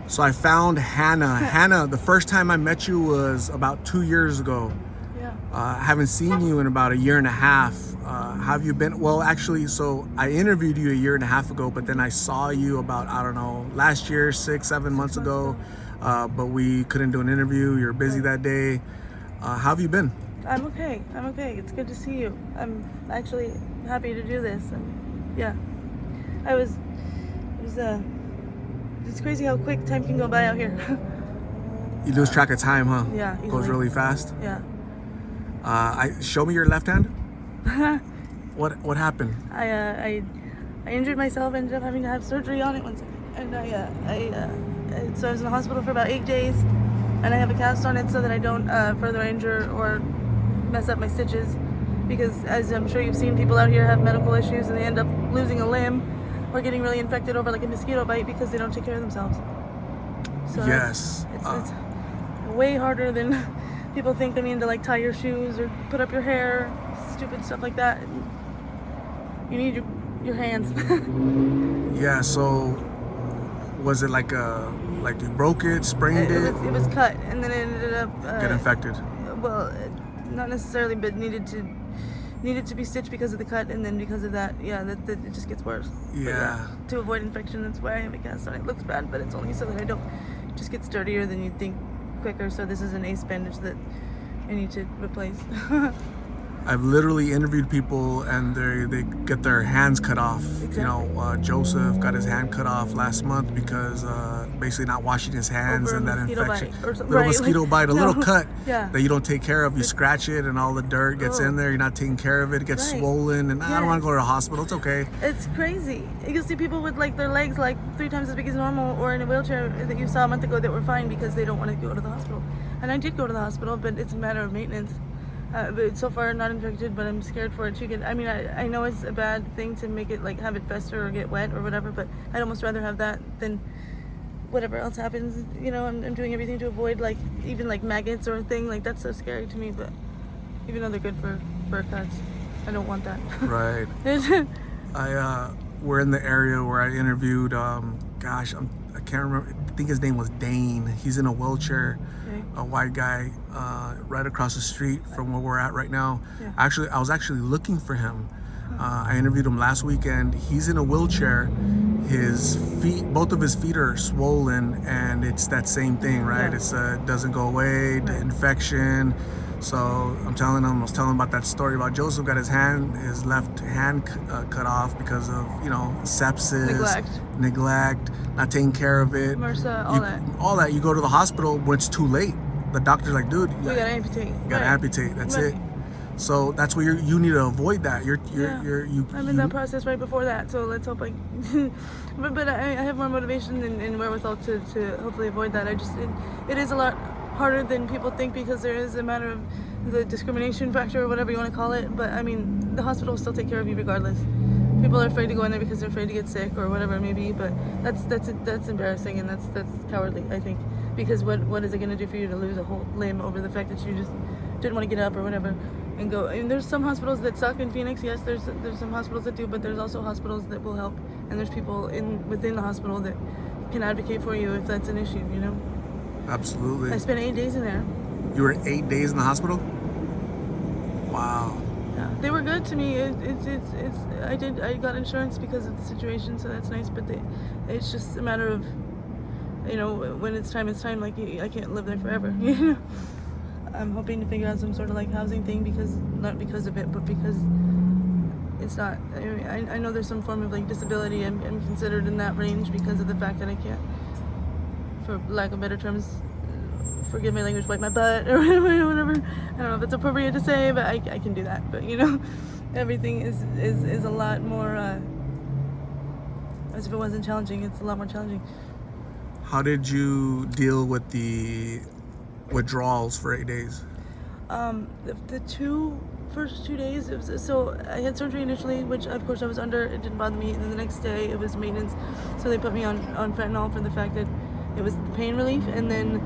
So I found Hannah. Hannah, the first time I met you was about 2 years ago. Yeah. I haven't seen you in about a year and a half. Have you been? Well, actually, so I interviewed you a year and a half ago, but then I saw you about, I don't know, last year, 6-7 months ago. But we couldn't do an interview. You're busy that day. How have you been? I'm okay. It's good to see you. I'm actually happy to do this. Yeah. It's crazy how quick time can go by out here. You lose track of time, huh? Yeah, It goes easily. really fast. Yeah. Show me your left hand. What happened? I injured myself, ended up having to have surgery on it one second. And so I was in the hospital for about 8 days, and I have a cast on it so that I don't further injure or mess up my stitches, because as I'm sure you've seen, people out here have medical issues and they end up losing a limb or getting really infected over like a mosquito bite because they don't take care of themselves. So Yes. it's way harder than people think. I mean, to like tie your shoes or put up your hair, stupid stuff like that. You need your hands. Yeah. So was it like you broke it, sprained it? It was cut, and then it ended up Get infected. Well, not necessarily, but needed to be stitched because of the cut, and then because of that, that it just gets worse. But Yeah. to avoid infection, that's why I have a cast on. It looks bad, but it's only so that I don't just get dirtier than you'd think quicker. So this is an ace bandage that I need to replace. I've literally interviewed people and they get their hands cut off. Exactly. You know, Joseph got his hand cut off last month because basically not washing his hands Over and a that mosquito infection. bite or something. Little Right, mosquito like- bite, a no. little cut Yeah. that you don't take care of. You scratch it and all the dirt gets in there. You're not taking care of it. It gets Right. swollen, and I don't want to Yes. go to the hospital. It's okay. It's crazy. You see people with like their legs like 3 times as big as normal, or in a wheelchair that you saw a month ago that were fine because they don't want to go to the hospital. And I did go to the hospital, but it's a matter of maintenance. But so far not infected, but I'm scared for it to get. I mean, I know it's a bad thing to make it like have it fester or get wet or whatever, but I'd almost rather have that than whatever else happens. You know, I'm doing everything to avoid like even like maggots or a thing like that's so scary to me. But even though they're good for cuts, I don't want that. Right. We're in the area where I interviewed. I can't remember. I think his name was Dane. He's in a wheelchair. Okay. A white guy, right across the street from where we're at right now. Yeah. Actually, I was actually looking for him. I interviewed him last weekend. He's in a wheelchair. His feet, both of his feet are swollen, and it's that same thing, right? Yeah. It's it doesn't go away, the infection. So I was telling him about that story about Joseph got his left hand cut off because of, sepsis, neglect, not taking care of it. MRSA, all that. You go to the hospital when it's too late. The doctor's like, dude, We gotta amputate. you gotta amputate. That's Right. it. So that's where you need to avoid that. I'm in that process right before that, so let's hope but I have more motivation and wherewithal to hopefully avoid that. It is a lot harder than people think because there is a matter of the discrimination factor or whatever you want to call it. But I mean, the hospital will still take care of you regardless. People are afraid to go in there because they're afraid to get sick or whatever it may be. But that's embarrassing and that's cowardly, I think. Because what is it going to do for you to lose a whole limb over the fact that you just didn't want to get up or whatever and go? I mean, there's some hospitals that suck in Phoenix. Yes, there's some hospitals that do, but there's also hospitals that will help, and there's people within the hospital that can advocate for you if that's an issue. You know. Absolutely. I spent 8 days in there. You were 8 days in the hospital? Wow. Yeah, they were good to me. I got insurance because of the situation, so that's nice. But it's just a matter of, when it's time, it's time. Like I can't live there forever. I'm hoping to figure out some sort of like housing thing not because of it, but because it's not. I mean, I know there's some form of like disability. I'm considered in that range because of the fact that I can't, for lack of better terms, forgive my language, wipe my butt or whatever. I don't know if it's appropriate to say, but I can do that. But everything is a lot more. As if it wasn't challenging, it's a lot more challenging. How did you deal with the withdrawals for 8 days? The first 2 days, so I had surgery initially, which of course I was under. It didn't bother me, and then the next day it was maintenance. So they put me on fentanyl for the fact that it was pain relief, and then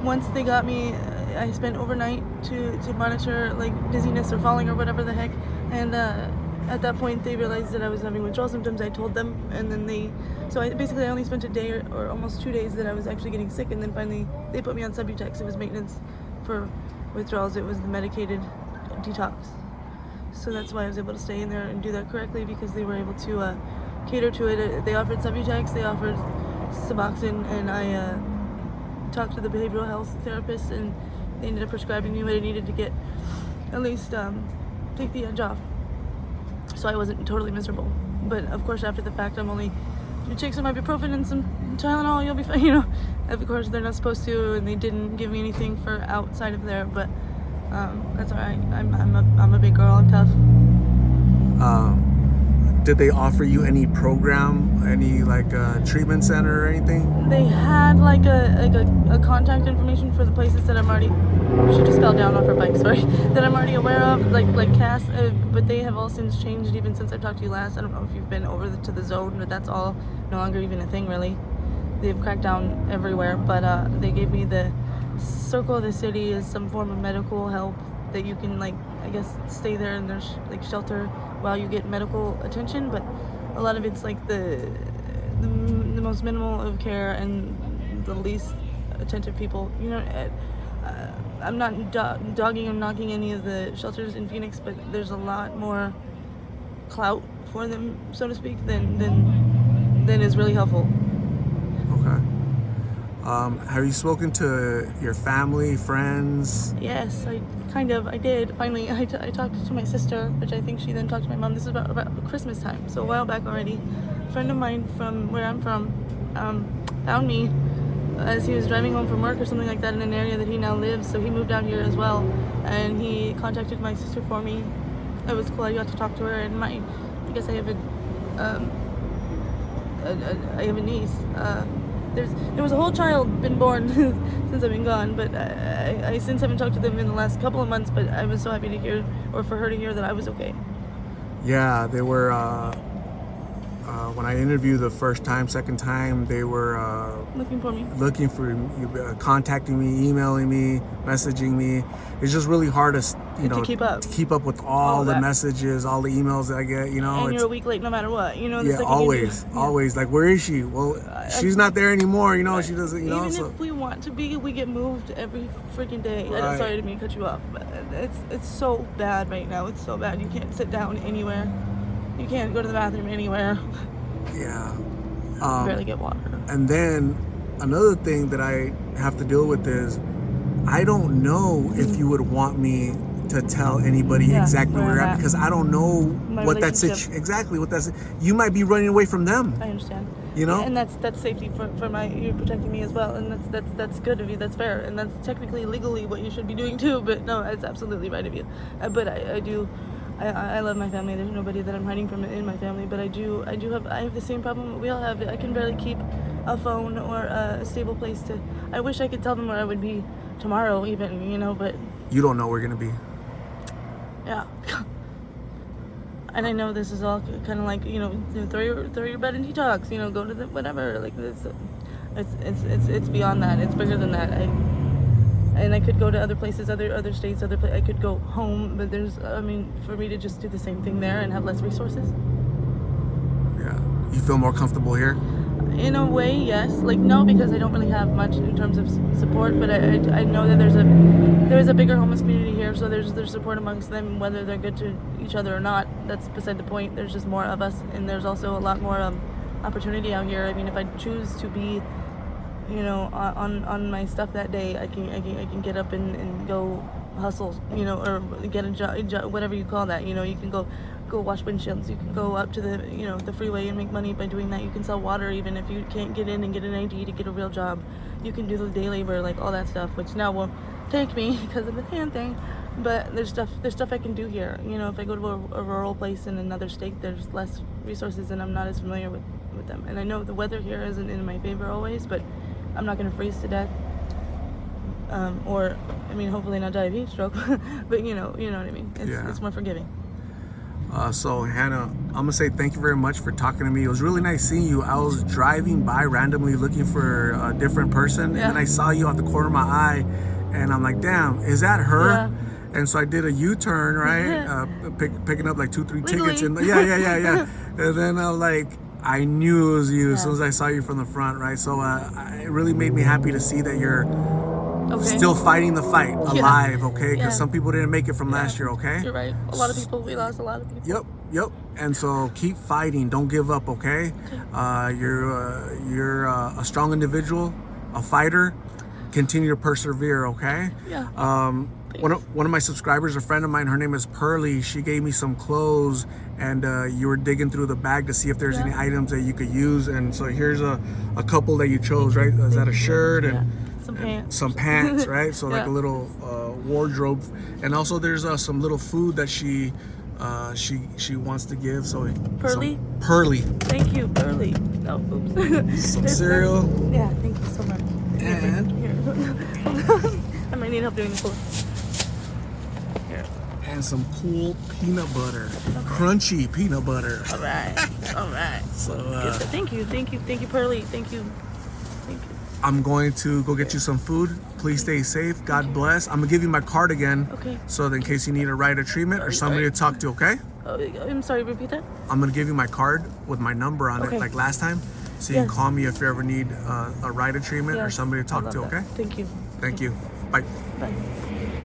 once they got me, I spent overnight to monitor like dizziness or falling or whatever the heck, and at that point they realized that I was having withdrawal symptoms. I told them, and then I only spent a day or almost 2 days that I was actually getting sick, and then finally they put me on Subutex. It was maintenance for withdrawals. It was the medicated detox. So that's why I was able to stay in there and do that correctly, because they were able to cater to it. They offered Subutex, they offered Suboxone, and I talked to the behavioral health therapist, and they ended up prescribing me what I needed to get at least take the edge off, so I wasn't totally miserable. But of course, after the fact, I'm only, you take some ibuprofen and some Tylenol, you'll be fine, you know. Of course, they're not supposed to, and they didn't give me anything for outside of there, but that's all right. I'm a big girl. I'm tough. Did they offer you any program, any like treatment center or anything? They had like a contact information for the places that I'm already. She just fell down off her bike. Sorry, that I'm already aware of, like Cass. But they have all since changed, even since I talked to you last. I don't know if you've been over to the zone, but that's all no longer even a thing really. They've cracked down everywhere. But they gave me the Circle of the City is some form of medical help that you can, like, I guess, stay there, and there's like shelter while you get medical attention, but a lot of it's like the most minimal of care and the least attentive people, you know. I'm not dogging or knocking any of the shelters in Phoenix, but there's a lot more clout for them, so to speak, than is really helpful. Okay. Have you spoken to your family, friends? Yes, I did. Finally, I talked to my sister, which I think she then talked to my mom. This is about Christmas time, so a while back already. A friend of mine from where I'm from found me as he was driving home from work or something like that in an area that he now lives, so he moved out here as well, and he contacted my sister for me. It was cool. I got to talk to her, and I guess I have a niece. There was a whole child been born since I've been gone, but I since haven't talked to them in the last couple of months, but I was so happy to hear, or for her to hear, that I was okay. Yeah, they were, when I interviewed the first time, second time, they were Looking for me. Looking for you, contacting me, emailing me, messaging me. It's just really hard to keep up with all the messages, all the emails that I get, you know. And you're a week late no matter what, you know. Yeah, always. Like, where is she? Well, she's not there anymore, you know. Right. She doesn't, you know. Even if we want to be, we get moved every freaking day. Right. I'm sorry to cut you off, but it's so bad right now. It's so bad. You can't sit down anywhere. You can't go to the bathroom anywhere. Yeah. Barely get water. And then another thing that I have to deal with is I don't know if you would want me to tell anybody exactly where you're at, because I don't know what that's exactly what that's. You might be running away from them. I understand. You know, and that's safety for you're protecting me as well, and that's good of you. That's fair, and that's technically legally what you should be doing too. But no, it's absolutely right of you. But I love my family. There's nobody that I'm hiding from in my family, but I have the same problem we all have. I can barely keep a phone or a stable place to. I wish I could tell them where I would be tomorrow, even, you know, but you don't know where you're gonna be. Yeah. And I know this is all kind of like, you know, throw your bed in detox, you know, go to the whatever. Like this, it's beyond that. It's bigger than that. And I could go to other places, other states, I could go home, but for me to just do the same thing there and have less resources. Yeah. You feel more comfortable here? In a way, yes. Like, no, because I don't really have much in terms of support, but I know that there is a bigger homeless community here, so there's support amongst them, whether they're good to each other or not. That's beside the point. There's just more of us, and there's also a lot more opportunity out here. I mean, if I choose to be, you know, on my stuff that day, I can get up and go hustle, you know, or get a job, whatever you call that. You know, you can go wash windshields. You can go up to the freeway and make money by doing that. You can sell water even if you can't get in and get an ID to get a real job. You can do the day labor, like all that stuff, which now will take me because of the hand thing. But there's stuff I can do here. You know, if I go to a rural place in another state, there's less resources and I'm not as familiar with them. And I know the weather here isn't in my favor always, but I'm not going to freeze to death. Or, I mean, hopefully not die of heat stroke. But you know what I mean. It's more forgiving. So Hannah, I'm gonna say thank you very much for talking to me. It was really nice seeing you. I was driving by randomly looking for a different person, and then I saw you out the corner of my eye, and I'm like, damn, is that her? And so I did a U-turn, right? Picking up like 2-3 tickets. And yeah. And then I knew it was you as soon as I saw you from the front, right? So it really made me happy to see that you're still fighting the fight, alive, okay? Because some people didn't make it from last year, okay? You're right. We lost a lot of people. Yep. And so keep fighting. Don't give up, okay? You're a strong individual, a fighter. Continue to persevere, okay? Yeah. One of my subscribers, a friend of mine, her name is Pearly. She gave me some clothes, and you were digging through the bag to see if there's any items that you could use. And so here's a couple that you chose, right? Is that a shirt and some pants, right? So like a little wardrobe, and also there's some little food that she wants to give. So Pearly. Thank you, Pearly. No, oops. Some cereal. Yeah, thank you so much. And here. I might need help doing the pull. Here. And some cool peanut butter, crunchy peanut butter. All right. So thank you, Pearly. Thank you. I'm going to go get you some food. Please stay safe. God bless. I'm gonna give you my card again. Okay. So in case you need a ride or treatment or somebody to talk to, okay? I'm sorry, repeat that? I'm gonna give you my card with my number on it, like last time. So you can call me if you ever need a ride or treatment or somebody to talk to, okay? Thank you. Thank you. Bye. Bye.